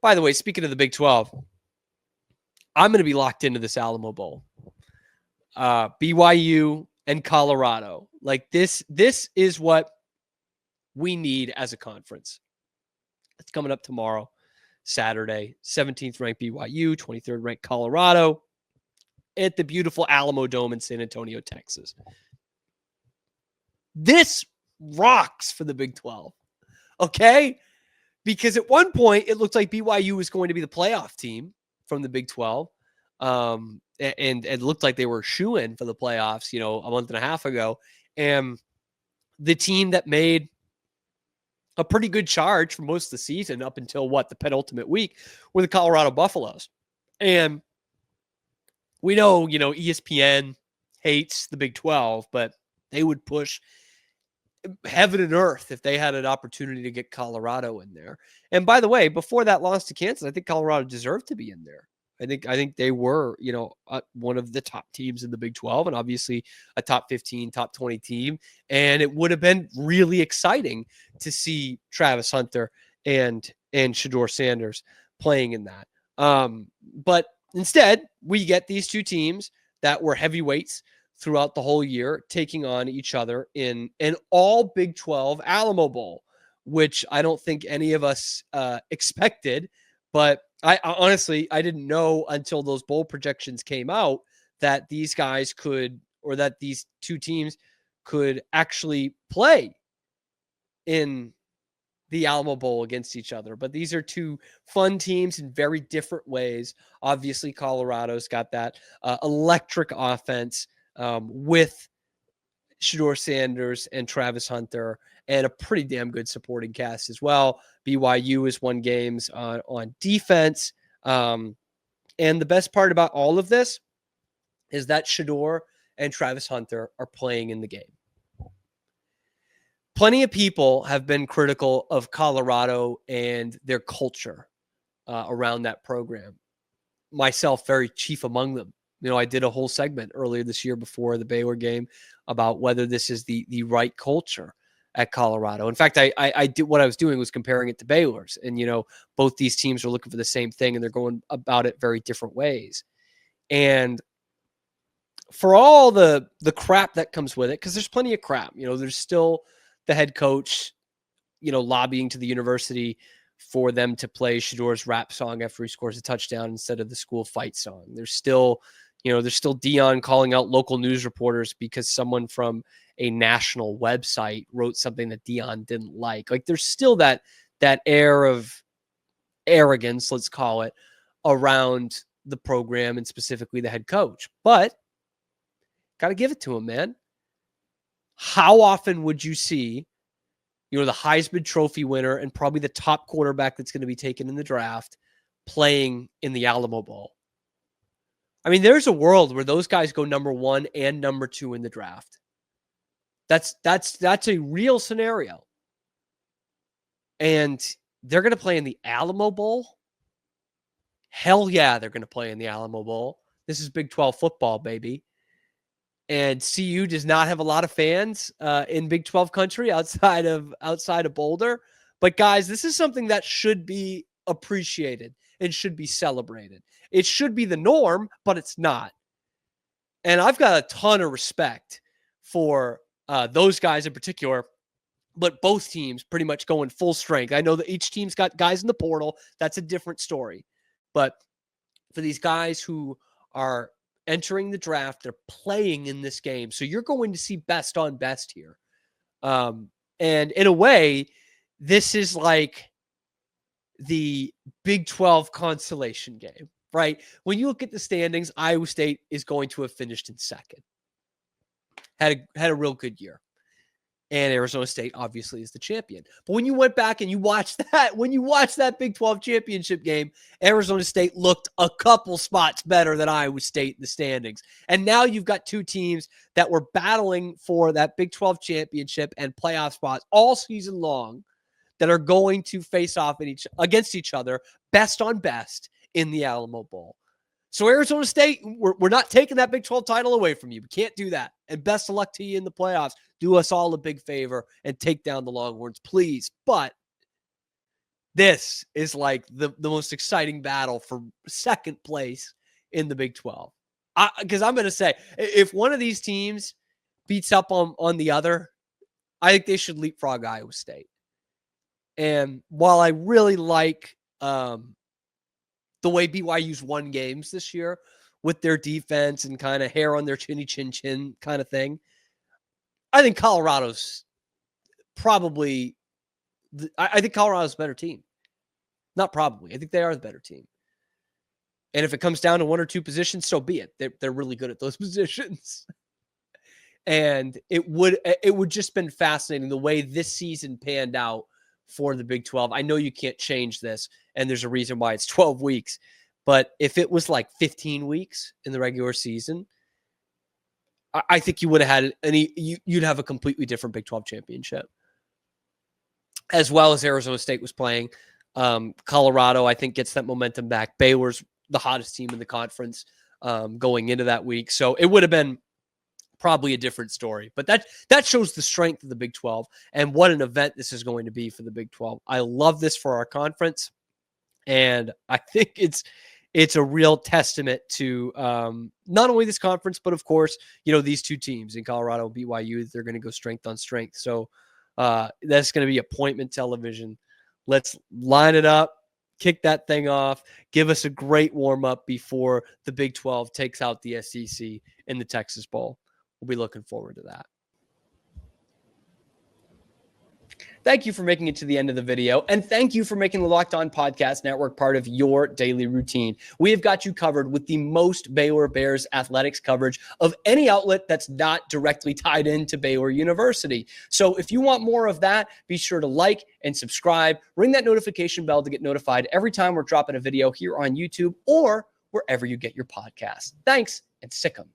By the way, speaking of the Big 12, I'm going to be locked into this Alamo Bowl. BYU and Colorado. Like this is what we need as a conference. It's coming up tomorrow, Saturday. 17th ranked BYU, 23rd ranked Colorado at the beautiful Alamo Dome in San Antonio, Texas. This rocks for the Big 12. Okay? Because at one point, it looked like BYU was going to be the playoff team from the Big 12. And it looked like they were shoo-in for the playoffs, a month and a half ago. And the team that made a pretty good charge for most of the season up until the penultimate week were the Colorado Buffaloes. And we know, ESPN hates the Big 12, but they would push heaven and earth if they had an opportunity to get Colorado in there. And by the way, before that loss to Kansas, I think Colorado deserved to be in there. I think they were, one of the top teams in the Big 12 and obviously a top 15, top 20 team. And it would have been really exciting to see Travis Hunter and Shedeur Sanders playing in that. But instead, we get these two teams that were heavyweights throughout the whole year taking on each other in an all Big 12 Alamo Bowl, which I don't think any of us expected. But I honestly, I didn't know until those bowl projections came out that these guys could, or that these two teams could actually play in the Alamo Bowl against each other. But these are two fun teams in very different ways. Obviously, Colorado's got that electric offense with Shedeur Sanders and Travis Hunter, and a pretty damn good supporting cast as well. BYU has won games on defense. And the best part about all of this is that Shedeur and Travis Hunter are playing in the game. Plenty of people have been critical of Colorado and their culture around that program. Myself, very chief among them. I did a whole segment earlier this year before the Baylor game about whether this is the right culture at Colorado. In fact, I did what I was doing was comparing it to Baylor's. And, both these teams are looking for the same thing and they're going about it very different ways. And for all the crap that comes with it, because there's plenty of crap, there's still the head coach, lobbying to the university for them to play Shedeur's rap song after he scores a touchdown instead of the school fight song. There's still Dion calling out local news reporters because someone from a national website wrote something that Dion didn't like. Like there's still that air of arrogance, let's call it, around the program and specifically the head coach. But got to give it to him, man. How often would you see, the Heisman Trophy winner and probably the top quarterback that's going to be taken in the draft playing in the Alamo Bowl? I mean, there's a world where those guys go number 1 and number 2 in the draft. That's a real scenario. And they're going to play in the Alamo Bowl? Hell yeah, they're going to play in the Alamo Bowl. This is Big 12 football, baby. And CU does not have a lot of fans in Big 12 country outside of Boulder. But guys, this is something that should be appreciated and should be celebrated. It should be the norm, but it's not. And I've got a ton of respect for those guys in particular, but both teams pretty much going full strength. I know that each team's got guys in the portal. That's a different story. But for these guys who are entering the draft, they're playing in this game. So you're going to see best on best here. And in a way, this is like the Big 12 consolation game, right? When you look at the standings, Iowa State is going to have finished in second. Had a real good year. And Arizona State obviously is the champion. But when you went back and you watched that Big 12 championship game, Arizona State looked a couple spots better than Iowa State in the standings. And now you've got two teams that were battling for that Big 12 championship and playoff spots all season long that are going to face off against each other, best on best in the Alamo Bowl. So Arizona State, we're not taking that Big 12 title away from you. We can't do that. And best of luck to you in the playoffs. Do us all a big favor and take down the Longhorns, please. But This is like the most exciting battle for second place in the Big 12. Because I'm going to say, if one of these teams beats up on the other, I think they should leapfrog Iowa State. And while I really like the way BYU's won games this year with their defense and kind of hair on their chinny chin chin kind of thing, I think Colorado's probably I think Colorado's a better team. Not probably. I think they are the better team. And if it comes down to one or two positions, so be it. They're really good at those positions. And it would just been fascinating the way this season panned out for the Big 12. I know you can't change this, and there's a reason why it's 12 weeks. But if it was like 15 weeks in the regular season, I think you would have had you'd have a completely different Big 12 championship. As well as Arizona State was playing. Colorado, I think, gets that momentum back. Baylor's the hottest team in the conference going into that week. So it would have been probably a different story. But that shows the strength of the Big 12 and what an event this is going to be for the Big 12. I love this for our conference. And I think it's a real testament to not only this conference, but of course, these two teams in Colorado and BYU, they're going to go strength on strength. So that's going to be appointment television. Let's line it up, kick that thing off, give us a great warm-up before the Big 12 takes out the SEC in the Texas Bowl. We'll be looking forward to that. Thank you for making it to the end of the video, and thank you for making the Locked On Podcast Network part of your daily routine. We have got you covered with the most Baylor Bears athletics coverage of any outlet that's not directly tied into Baylor University. So if you want more of that, be sure to like and subscribe. Ring that notification bell to get notified every time we're dropping a video here on YouTube or wherever you get your podcasts. Thanks, and sick 'em.